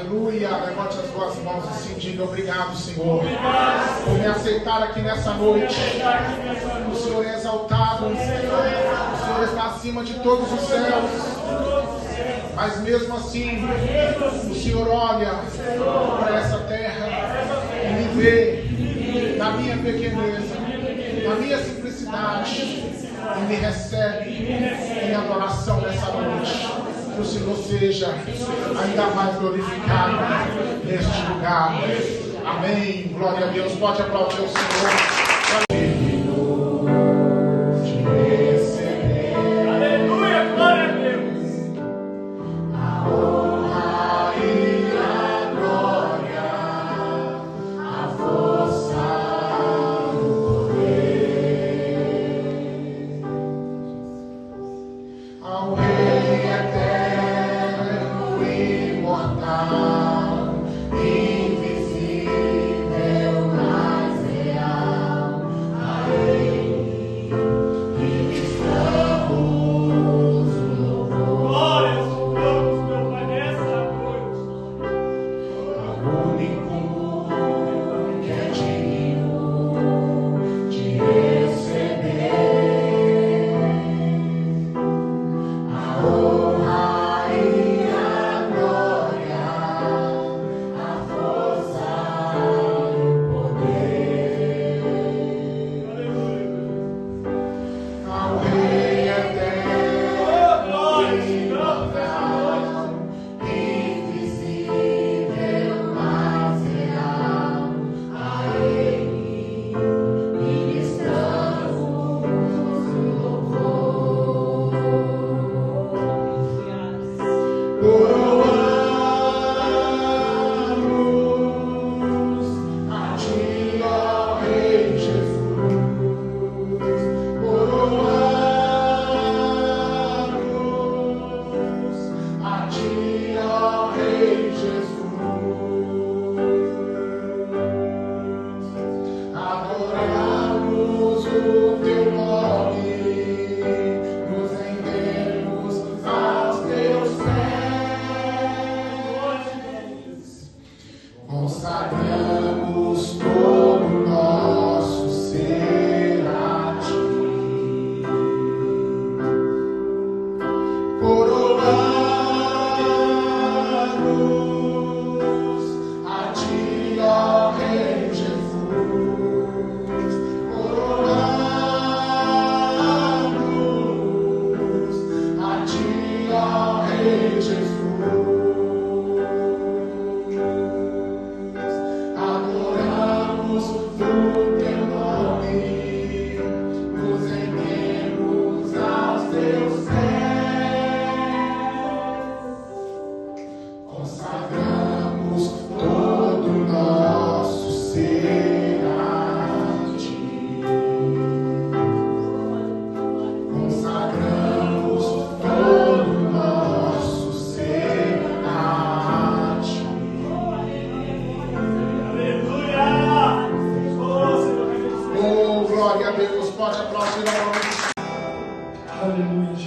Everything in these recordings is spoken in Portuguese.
Aleluia. Levante as duas mãos assim, diga obrigado, Senhor, por me aceitar aqui nessa noite. O Senhor é exaltado, o Senhor está acima de todos os céus. Mas mesmo assim, o Senhor olha para essa terra e me vê na minha pequeneza, na minha simplicidade, e me recebe em adoração nessa noite. Que o Senhor seja ainda mais glorificado neste lugar. Amém. Glória a Deus. Pode aplaudir o Senhor. Correndo irei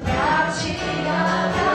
pra te agradar.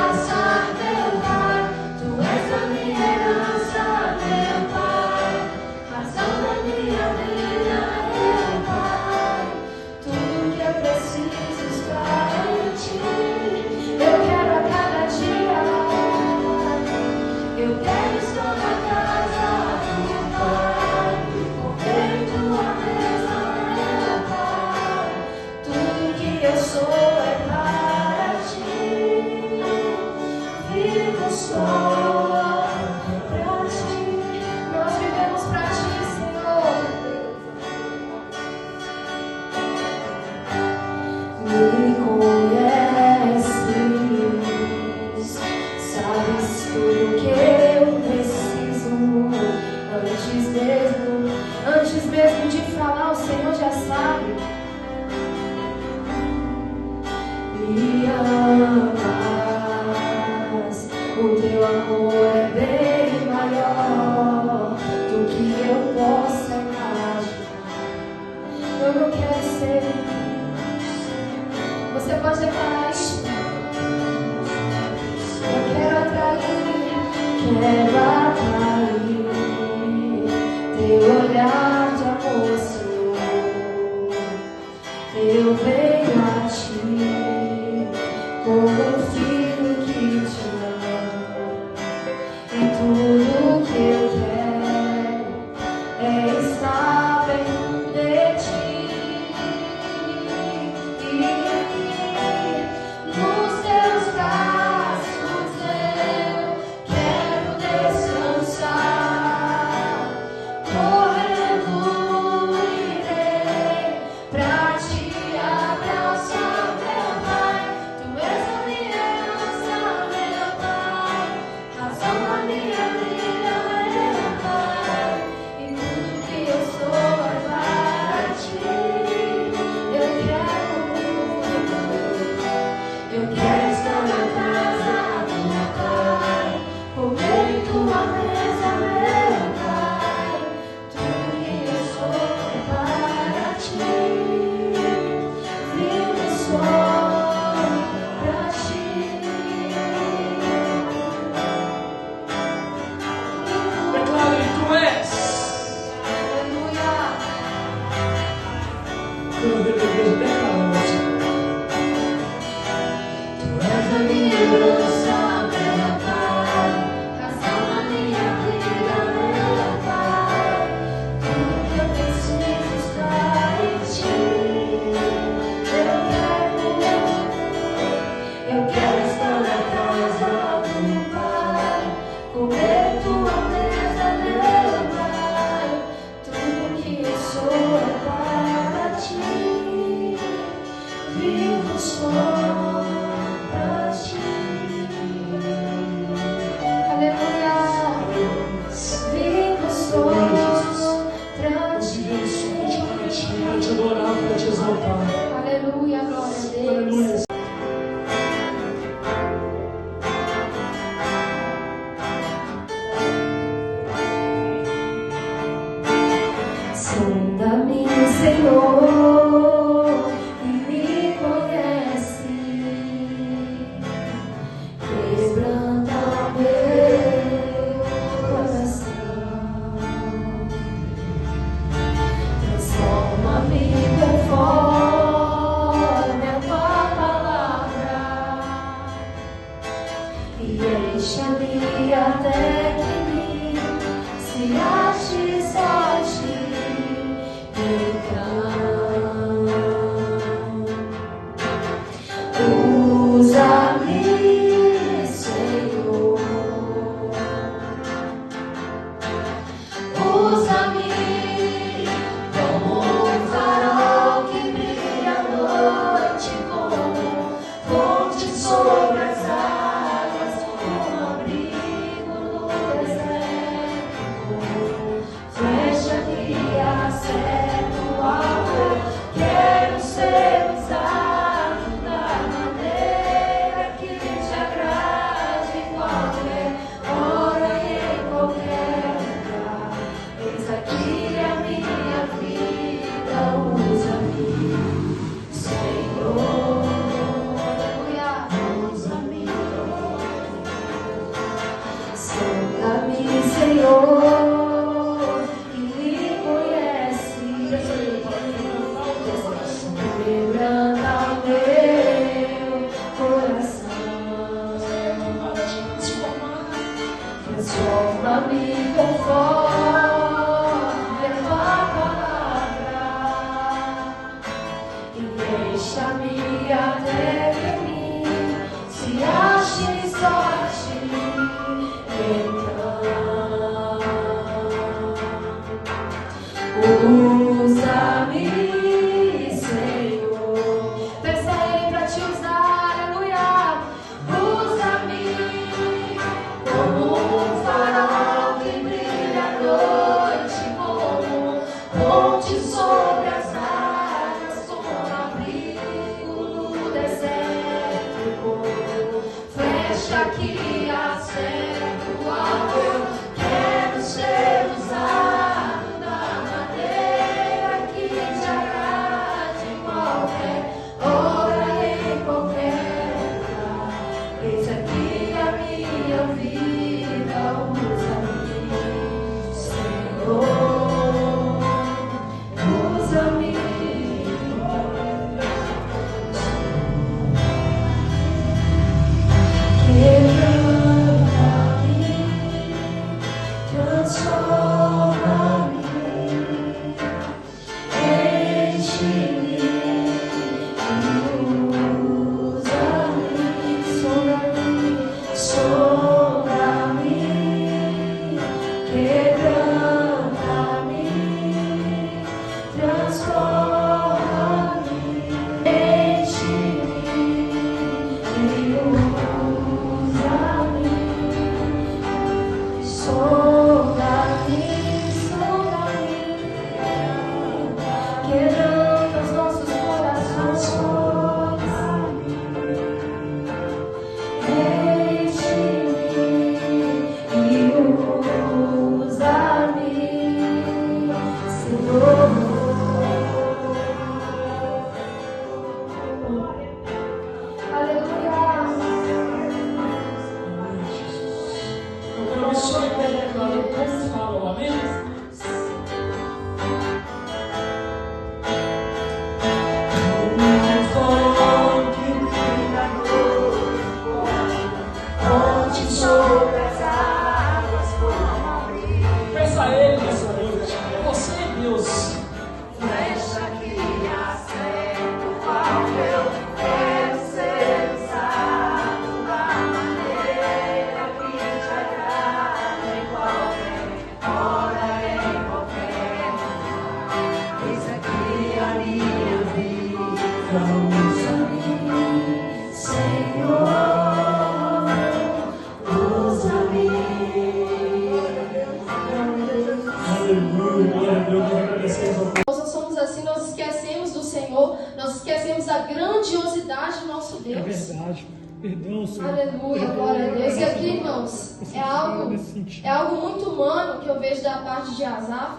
verdade. Perdão, Senhor. Aleluia, glória a Deus. E aqui, irmãos, é algo muito humano que eu vejo da parte de Asaf,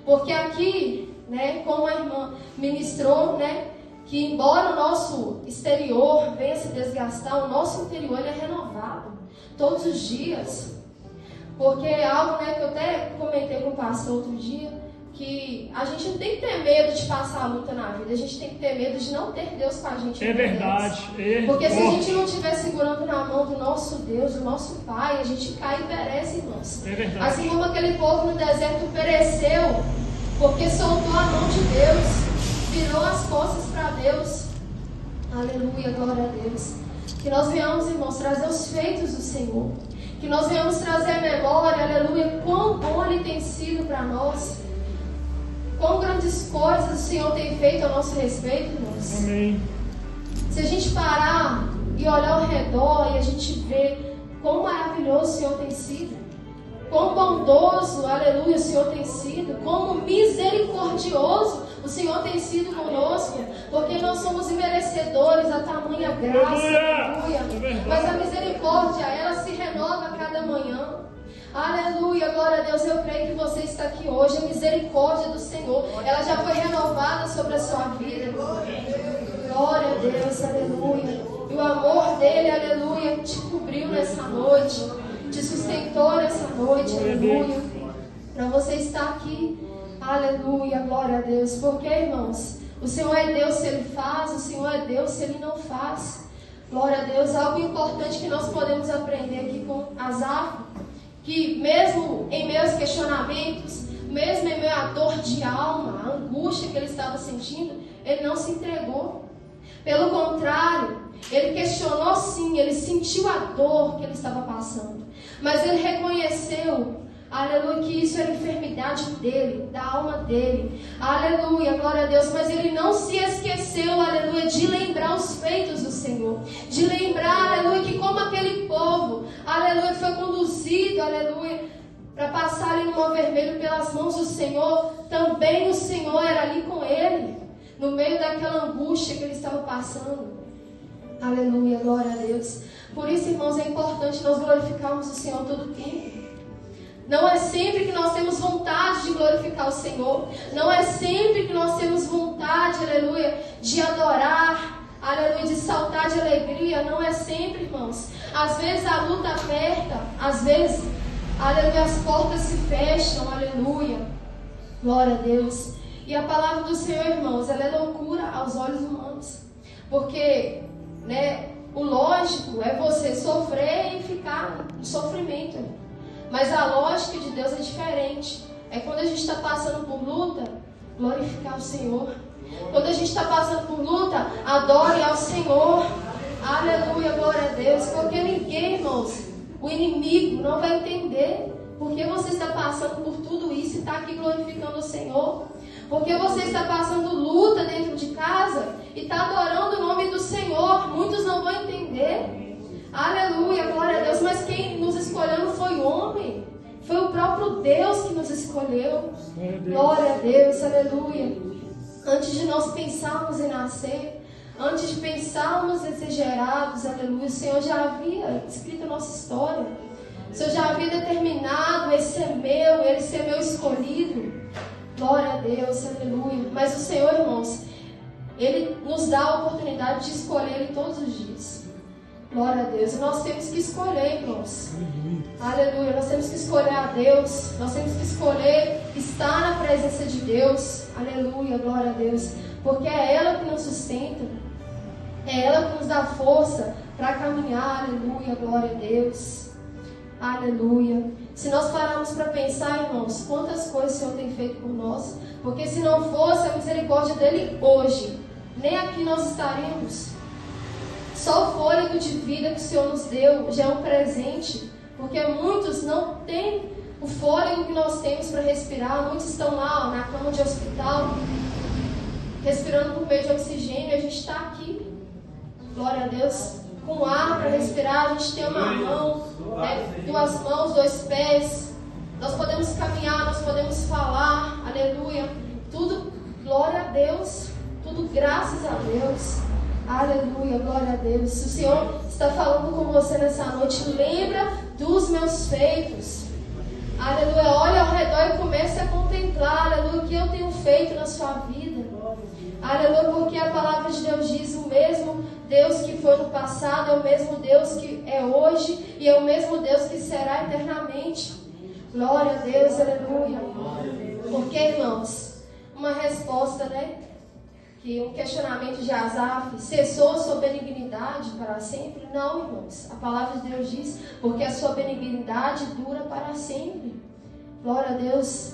porque aqui, né, como a irmã ministrou, né, que embora o nosso exterior venha se desgastar, o nosso interior ele é renovado todos os dias. Porque é algo, né, que eu até comentei com o pastor outro dia, que a gente não tem que ter medo de passar a luta na vida, a gente tem que ter medo de não ter Deus com a gente. É verdade. Porque se a gente não estiver segurando na mão do nosso Deus, do nosso Pai, a gente cai e perece, irmãos. É verdade. Assim como aquele povo no deserto pereceu, porque soltou a mão de Deus, virou as costas para Deus. Aleluia, glória a Deus. Que nós venhamos, irmãos, trazer os feitos do Senhor. Que nós venhamos trazer a memória, aleluia, quão bom Ele tem sido para nós. Quão grandes coisas o Senhor tem feito a nosso respeito, irmãos. Amém. Se a gente parar e olhar ao redor e a gente ver quão maravilhoso o Senhor tem sido, quão bondoso, aleluia, o Senhor tem sido, como misericordioso o Senhor tem sido conosco, porque nós somos imerecedores da tamanha graça, aleluia. Mas a misericórdia, ela se renova a cada manhã. Aleluia, glória a Deus. Eu creio que você está aqui hoje. A misericórdia do Senhor, ela já foi renovada sobre a sua vida. Glória a Deus, aleluia. E o amor dele, aleluia, te cobriu nessa noite, te sustentou nessa noite, aleluia. Para você estar aqui, aleluia, glória a Deus. Porque, irmãos, o Senhor é Deus se Ele faz, o Senhor é Deus se Ele não faz. Glória a Deus. Algo importante que nós podemos aprender aqui com Asaf, que mesmo em meus questionamentos, mesmo em meio à dor de alma, a angústia que ele estava sentindo, ele não se entregou. Pelo contrário, ele questionou sim, ele sentiu a dor que ele estava passando, mas ele reconheceu, aleluia, que isso era enfermidade dele, da alma dele. Aleluia, glória a Deus. Mas ele não se esqueceu, aleluia, de lembrar os feitos do Senhor. De lembrar, aleluia, que como aquele povo, aleluia, foi conduzido, aleluia, para passar ali no Mar Vermelho pelas mãos do Senhor, também o Senhor era ali com ele, no meio daquela angústia que ele estava passando. Aleluia, glória a Deus. Por isso, irmãos, é importante nós glorificarmos o Senhor todo o tempo. Não é sempre que nós temos vontade de glorificar o Senhor. Não é sempre que nós temos vontade, aleluia, de adorar, aleluia, de saltar de alegria. Não é sempre, irmãos. Às vezes a luta aperta, às vezes, aleluia, as portas se fecham, aleluia. Glória a Deus. E a palavra do Senhor, irmãos, ela é loucura aos olhos humanos. Porque, né, o lógico é você sofrer e ficar no sofrimento. Mas a lógica de Deus é diferente. É quando a gente está passando por luta, glorificar o Senhor. Quando a gente está passando por luta, adore ao Senhor. Aleluia, glória a Deus. Porque ninguém, irmãos, o inimigo não vai entender porque você está passando por tudo isso e está aqui glorificando o Senhor. Porque você está passando luta dentro de casa e está adorando o nome do Senhor. Muitos não vão entender. Aleluia, glória a Deus. Mas quem nos escolheu não foi o homem, foi o próprio Deus que nos escolheu. Glória a Deus, aleluia. Antes de nós pensarmos em nascer, antes de pensarmos em ser gerados, aleluia, o Senhor já havia escrito a nossa história. O Senhor já havia determinado: esse é meu, esse é meu escolhido. Glória a Deus, aleluia. Mas o Senhor, irmãos, Ele nos dá a oportunidade de escolher Ele todos os dias. Glória a Deus. E nós temos que escolher, irmãos. Aleluia. Nós temos que escolher a Deus. Nós temos que escolher estar na presença de Deus. Aleluia. Glória a Deus. Porque é ela que nos sustenta. É ela que nos dá força para caminhar. Aleluia. Glória a Deus. Aleluia. Se nós pararmos para pensar, irmãos, quantas coisas o Senhor tem feito por nós. Porque se não fosse a misericórdia dele hoje, nem aqui nós estaríamos. Só o fôlego de vida que o Senhor nos deu já é um presente, porque muitos não têm o fôlego que nós temos para respirar. Muitos estão lá, ó, na cama de hospital, respirando por meio de oxigênio, e a gente está aqui, glória a Deus, com ar para respirar. A gente tem uma mão, né, 2 mãos, 2 pés, nós podemos caminhar, nós podemos falar, aleluia, tudo glória a Deus, tudo graças a Deus. Aleluia, glória a Deus. Se o Senhor está falando com você nessa noite, lembra dos meus feitos. Aleluia, olha ao redor e comece a contemplar, aleluia, o que eu tenho feito na sua vida. Aleluia, porque a palavra de Deus diz: o mesmo Deus que foi no passado é o mesmo Deus que é hoje e é o mesmo Deus que será eternamente. Glória a Deus, aleluia. Porque, irmãos, uma resposta, né? Que um questionamento de Asaf: cessou sua benignidade para sempre? Não, irmãos. A palavra de Deus diz: porque a sua benignidade dura para sempre. Glória a Deus.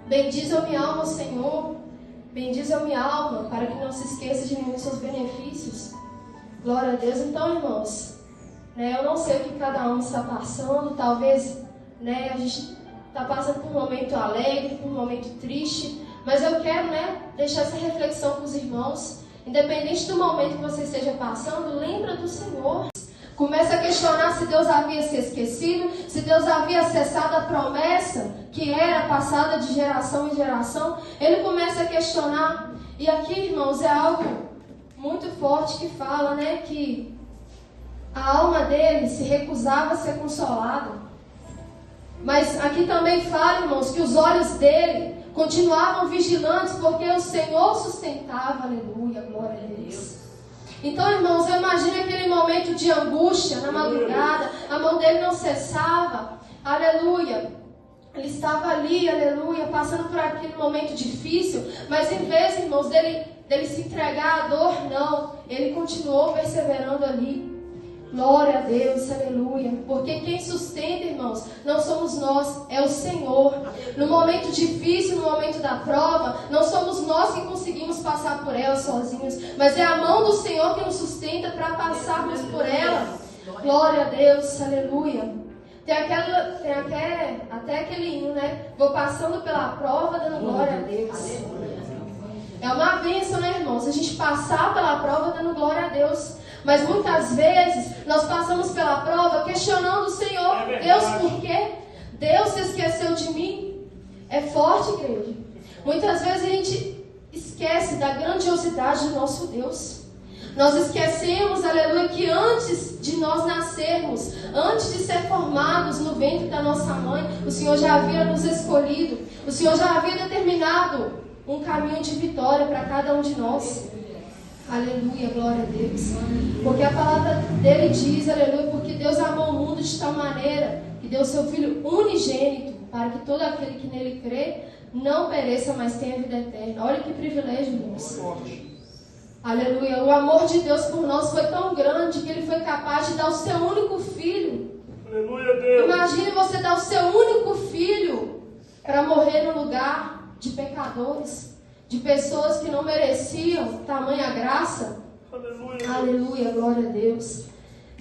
Bendiz a minha alma, Senhor. Bendiz a minha alma, para que não se esqueça de nenhum dos seus benefícios. Glória a Deus. Então, irmãos, né, eu não sei o que cada um está passando. Talvez, né, a gente está passando por um momento alegre, por um momento triste. Mas eu quero, né, deixar essa reflexão com os irmãos. Independente do momento que você esteja passando, lembra do Senhor. Começa a questionar se Deus havia se esquecido, se Deus havia cessado a promessa que era passada de geração em geração. Ele começa a questionar. E aqui, irmãos, é algo muito forte que fala, né, que a alma dele se recusava a ser consolada. Mas aqui também fala, irmãos, que os olhos dele continuavam vigilantes, porque o Senhor sustentava. Aleluia, glória a Deus. Então, irmãos, eu imagino aquele momento de angústia na madrugada, a mão dele não cessava, aleluia. Ele estava ali, aleluia, passando por aquele momento difícil, mas em vez, irmãos, dele se entregar à dor, não, ele continuou perseverando ali. Glória a Deus, aleluia. Porque quem sustenta, irmãos, não somos nós, é o Senhor. No momento difícil, no momento da prova, não somos nós que conseguimos passar por ela sozinhos, mas é a mão do Senhor que nos sustenta para passarmos por ela. Glória a Deus, aleluia. Tem até aquele hino, né? Vou passando pela prova, dando glória a Deus. É uma bênção, né, irmãos? A gente passar pela prova dando glória a Deus. Mas muitas vezes nós passamos pela prova questionando o Senhor. Deus, por quê? Deus se esqueceu de mim? É forte, igreja. Muitas vezes a gente esquece da grandiosidade do nosso Deus. Nós esquecemos, aleluia, que antes de nós nascermos, antes de ser formados no ventre da nossa mãe, o Senhor já havia nos escolhido. O Senhor já havia determinado um caminho de vitória para cada um de nós. Aleluia, glória a Deus. Porque a palavra dele diz, aleluia, porque Deus amou o mundo de tal maneira que deu seu Filho unigênito, para que todo aquele que nele crê não pereça, mas tenha vida eterna. Olha que privilégio, irmãos. Aleluia. O amor de Deus por nós foi tão grande que ele foi capaz de dar o seu único filho. Aleluia, Deus. Imagine você dar o seu único filho para morrer no lugar de pecadores, de pessoas que não mereciam tamanha graça. Aleluia. Aleluia, glória a Deus.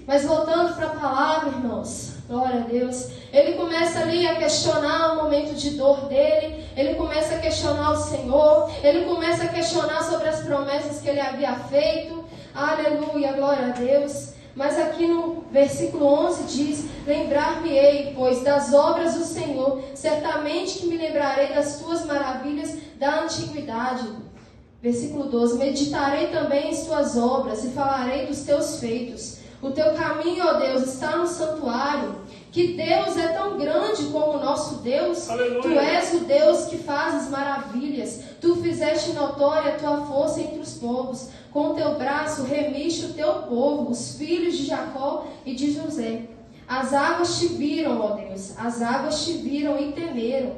Mas voltando para a palavra, irmãos, glória a Deus. Ele começa ali a questionar o momento de dor dele. Ele começa a questionar o Senhor. Ele começa a questionar sobre as promessas que ele havia feito. Aleluia, glória a Deus. Mas aqui no versículo 11 diz: lembrar-me-ei, pois, das obras do Senhor, certamente que me lembrarei das tuas maravilhas da antiguidade. Versículo 12: meditarei também em tuas obras e falarei dos teus feitos. O teu caminho, ó Deus, está no santuário. Que Deus é tão grande como o nosso Deus. Aleluia. Tu és o Deus que fazes maravilhas. Tu fizeste notória a tua força entre os povos. Com o teu braço remiste o teu povo, os filhos de Jacó e de José. As águas te viram, ó Deus, as águas te viram e temeram.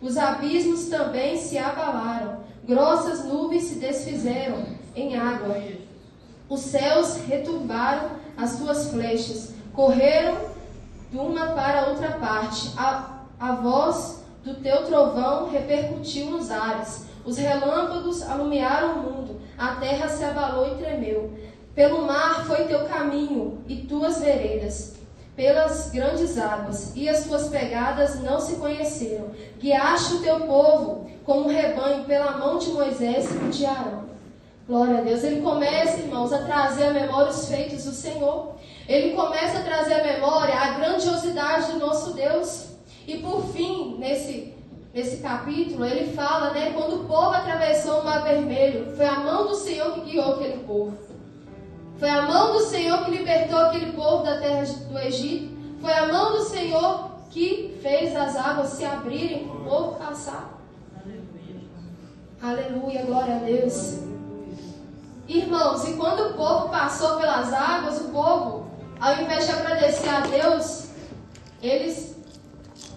Os abismos também se abalaram, grossas nuvens se desfizeram em água. Os céus retumbaram as tuas flechas, correram de uma para outra parte. A voz do teu trovão repercutiu nos ares. Os relâmpagos alumiaram o mundo, a terra se abalou e tremeu. Pelo mar foi teu caminho e tuas veredas, pelas grandes águas, e as tuas pegadas não se conheceram. Guiaste o teu povo como um rebanho pela mão de Moisés e de Arão. Glória a Deus. Ele começa, irmãos, a trazer à memória os feitos do Senhor. Ele começa a trazer à memória a grandiosidade do nosso Deus. E por fim, nesse capítulo, ele fala, né, quando o povo atravessou o Mar Vermelho, foi a mão do Senhor que guiou aquele povo. Foi a mão do Senhor que libertou aquele povo da terra do Egito. Foi a mão do Senhor que fez as águas se abrirem para o povo passar. Aleluia, glória a Deus. Irmãos, e quando o povo passou pelas águas, o povo, ao invés de agradecer a Deus,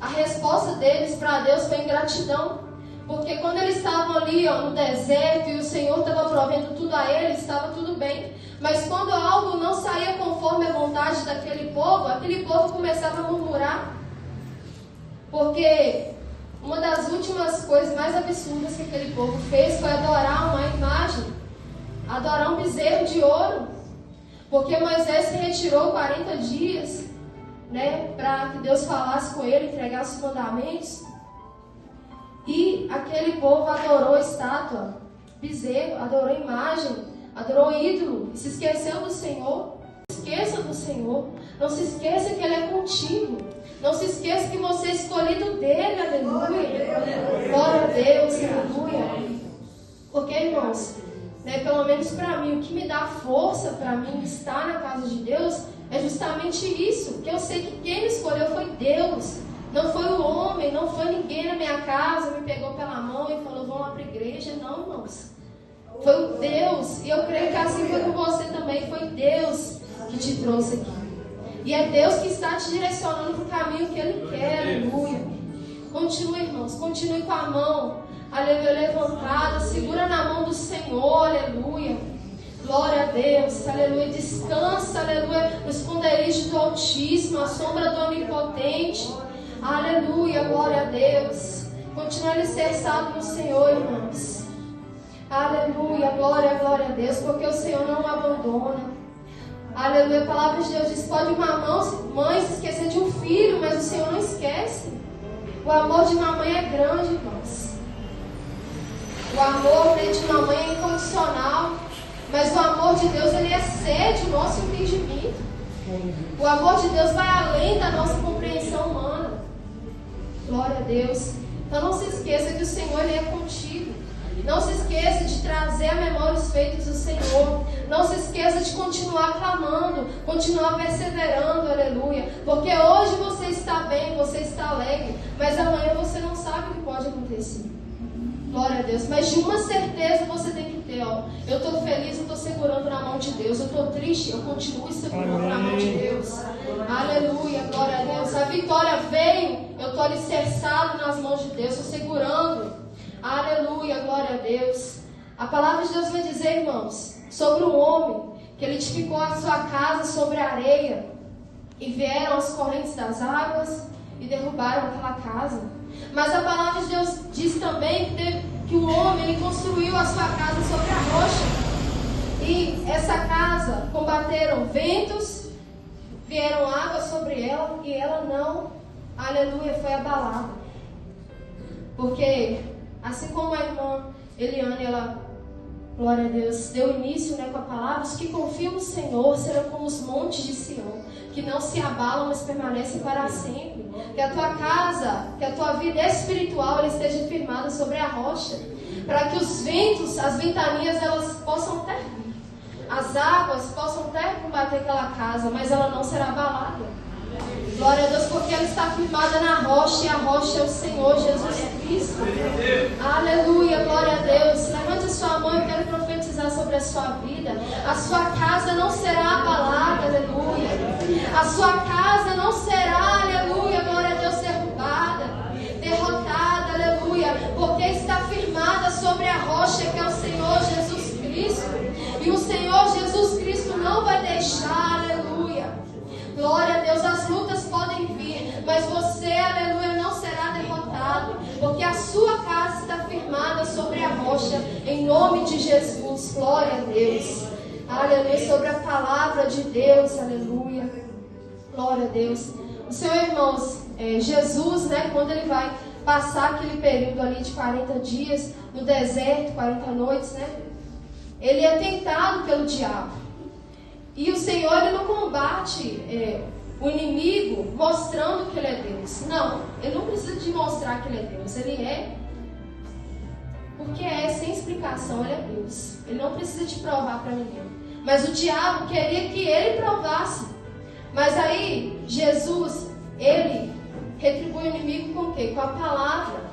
a resposta deles para Deus foi ingratidão. Porque quando eles estavam ali no deserto e o Senhor estava provendo tudo a eles, estava tudo bem. Mas quando algo não saía conforme a vontade daquele povo, aquele povo começava a murmurar. Porque uma das últimas coisas mais absurdas que aquele povo fez foi adorar uma imagem, adorar um bezerro de ouro. Porque Moisés se retirou 40 dias, para que Deus falasse com ele, entregasse os mandamentos. E aquele povo adorou estátua, bezerro, adorou imagem, adorou ídolo, e se esqueceu do Senhor. Não se esqueça do Senhor, não se esqueça que Ele é contigo, não se esqueça que você é escolhido dEle, aleluia. Glória a Deus, aleluia. Porque, irmãos, pelo menos para mim, o que me dá força para mim estar na casa de Deus é justamente isso, que eu sei que quem me escolheu foi Deus. Não foi o homem, não foi ninguém na minha casa, me pegou pela mão e falou, vamos lá para a igreja. Não, irmãos. Foi o Deus. E eu creio que assim foi com você também. Foi Deus que te trouxe aqui. E é Deus que está te direcionando para o caminho que Ele quer. Aleluia. Continue, irmãos. Continue com a mão, aleluia, levantada. Segura na mão do Senhor. Aleluia. Glória a Deus, aleluia. Descansa, aleluia, no esconderijo do Altíssimo, a sombra do Onipotente. Aleluia, glória a Deus. Continue alicerçado no Senhor, irmãos. Aleluia, glória a Deus, porque o Senhor não o abandona. Aleluia, a palavra de Deus diz, pode uma mãe se esquecer de um filho, mas o Senhor não esquece. O amor de uma mãe é grande, irmãos. O amor de uma mãe é incondicional, mas o amor de Deus, ele excede o nosso entendimento. O amor de Deus vai além da nossa compreensão humana. Glória a Deus. Então não se esqueça que o Senhor, Ele é contigo. Não se esqueça de trazer à memória os feitos do Senhor. Não se esqueça de continuar clamando, continuar perseverando, aleluia. Porque hoje você está bem, você está alegre, mas amanhã você não sabe o que pode acontecer. Glória a Deus. Mas de uma certeza você tem que ter, eu estou feliz, eu estou segurando na mão de Deus. Eu estou triste, eu continuo segurando na mão de Deus. Aleluia, glória a Deus. A vitória veio, eu estou alicerçado nas mãos de Deus, estou segurando. Aleluia, glória a Deus. A palavra de Deus vai dizer, irmãos, sobre o homem, que ele edificou a sua casa sobre a areia, e vieram as correntes das águas e derrubaram aquela casa. Mas a palavra de Deus diz também que o homem, ele construiu a sua casa sobre a rocha. E essa casa combateram ventos, vieram águas sobre ela, e ela não, aleluia, foi abalada. Porque, assim como a irmã Eliane, ela, glória a Deus, deu início com a palavra, os que confiam no Senhor serão como os montes de Sião, que não se abalam, mas permanecem para sempre. Que a tua casa, que a tua vida espiritual, ela esteja firmada sobre a rocha, para que os ventos, as ventanias, elas possam até vir, as águas possam até combater aquela casa, mas ela não será abalada. Glória a Deus, porque ela está firmada na rocha, e a rocha é o Senhor Jesus Cristo. Aleluia, glória a Deus. Levante a sua mão, eu quero profetizar sobre a sua vida. A sua casa não será abalada, aleluia. A sua casa não será, aleluia, glória a Deus, derrotada, aleluia, porque está firmada sobre a rocha que é o Senhor Jesus Cristo. E o Senhor Jesus Cristo não vai deixar, aleluia. Glória a Deus, as lutas podem vir, mas você, aleluia, não será derrotado, porque a sua casa está firmada sobre a rocha, em nome de Jesus. Glória a Deus, aleluia, sobre a palavra de Deus, aleluia, glória a Deus. O Senhor, irmãos, Jesus, quando Ele vai passar aquele período ali de 40 dias no deserto, 40 noites, Ele é tentado pelo diabo. E o Senhor, Ele não combate o inimigo mostrando que Ele é Deus. Não, Ele não precisa de mostrar que Ele é Deus. Ele é, porque sem explicação, Ele é Deus. Ele não precisa te provar para ninguém. Mas o diabo queria que ele provasse. Mas aí, Jesus, ele retribui o inimigo com o quê? Com a palavra.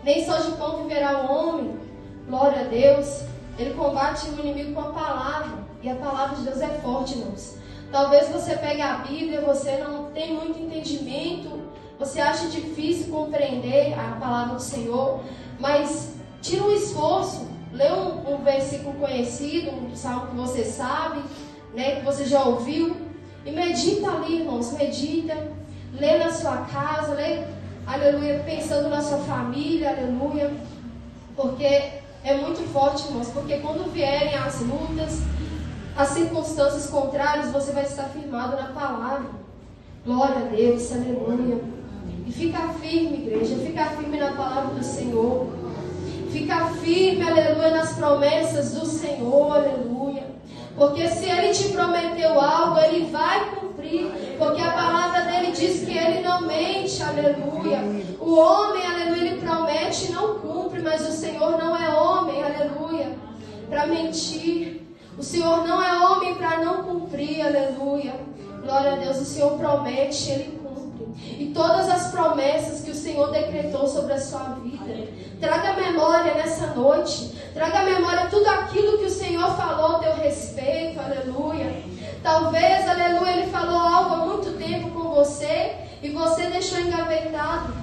Nem só de pão viverá o homem. Glória a Deus. Ele combate o inimigo com a palavra. E a palavra de Deus é forte, irmãos. Talvez você pegue a Bíblia, você não tem muito entendimento, você acha difícil compreender a palavra do Senhor, mas tira um esforço, lê um versículo conhecido, um salmo que você sabe, né, que você já ouviu, e medita ali, irmãos, medita, lê na sua casa, lê, aleluia, pensando na sua família, aleluia, porque é muito forte, irmãos, porque quando vierem as lutas, as circunstâncias contrárias, você vai estar firmado na palavra. Glória a Deus, aleluia. E fica firme, igreja, fica firme na palavra do Senhor. Fica firme, aleluia, nas promessas do Senhor, aleluia. Porque se Ele te prometeu algo, Ele vai cumprir. Porque a palavra dele diz que Ele não mente, aleluia. O homem, aleluia, ele promete e não cumpre, mas o Senhor não é homem, aleluia, para mentir. O Senhor não é homem para não cumprir, aleluia. Glória a Deus, o Senhor promete, Ele cumpre. E todas as promessas que o Senhor decretou sobre a sua vida, traga memória nessa noite. Traga memória tudo aquilo que o Senhor falou a teu respeito, aleluia. Talvez, aleluia, Ele falou algo há muito tempo com você e você deixou engavetado.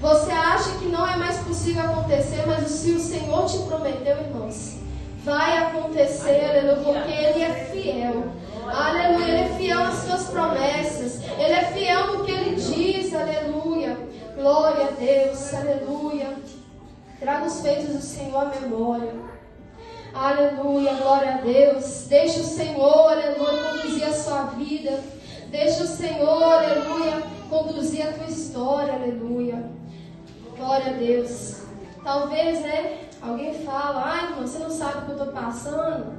Você acha que não é mais possível acontecer, mas se o Senhor te prometeu, irmãos, vai acontecer, aleluia, porque Ele é fiel. Aleluia, Ele é fiel às suas promessas. Ele é fiel no que Ele diz, aleluia. Glória a Deus, aleluia. Traga os feitos do Senhor à memória. Aleluia, glória a Deus. Deixa o Senhor, aleluia, conduzir a sua vida. Deixa o Senhor, aleluia, conduzir a tua história, aleluia. Glória a Deus. Talvez, né, alguém fala, ai, irmão, você não sabe o que eu estou passando?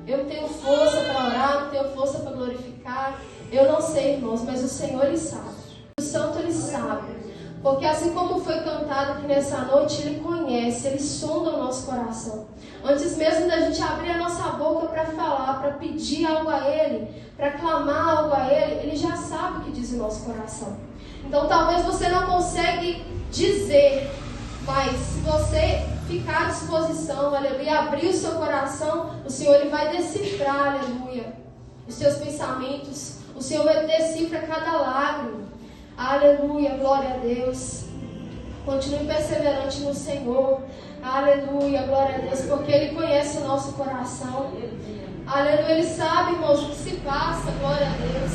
Eu não tenho força para orar, não tenho força para glorificar. Eu não sei, irmãos, mas o Senhor, Ele sabe. O Santo, Ele sabe. Porque assim como foi cantado aqui nessa noite, Ele conhece, Ele sonda o nosso coração. Antes mesmo da gente abrir a nossa boca para falar, para pedir algo a Ele, para clamar algo a Ele, Ele já sabe o que diz o nosso coração. Então talvez você não consegue dizer, mas se você ficar à disposição, aleluia, abrir o seu coração, o Senhor Ele vai decifrar, aleluia, os seus pensamentos. O Senhor Ele decifra cada lágrima. Aleluia, glória a Deus. Continue perseverante no Senhor. Aleluia, glória a Deus, porque Ele conhece o nosso coração. Aleluia, Ele sabe, irmãos, o que se passa, glória a Deus.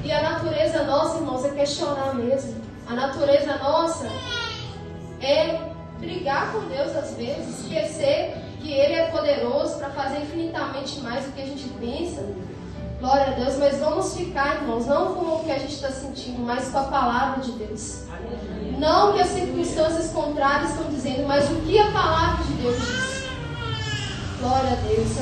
E a natureza nossa, irmãos, é questionar mesmo. A natureza nossa é brigar com Deus às vezes, esquecer que Ele é poderoso para fazer infinitamente mais do que a gente pensa. Glória a Deus, mas vamos ficar, irmãos, não com o que a gente está sentindo, mas com a palavra de Deus. Não o que as circunstâncias contrárias estão dizendo, mas o que a palavra de Deus diz. Glória a Deus.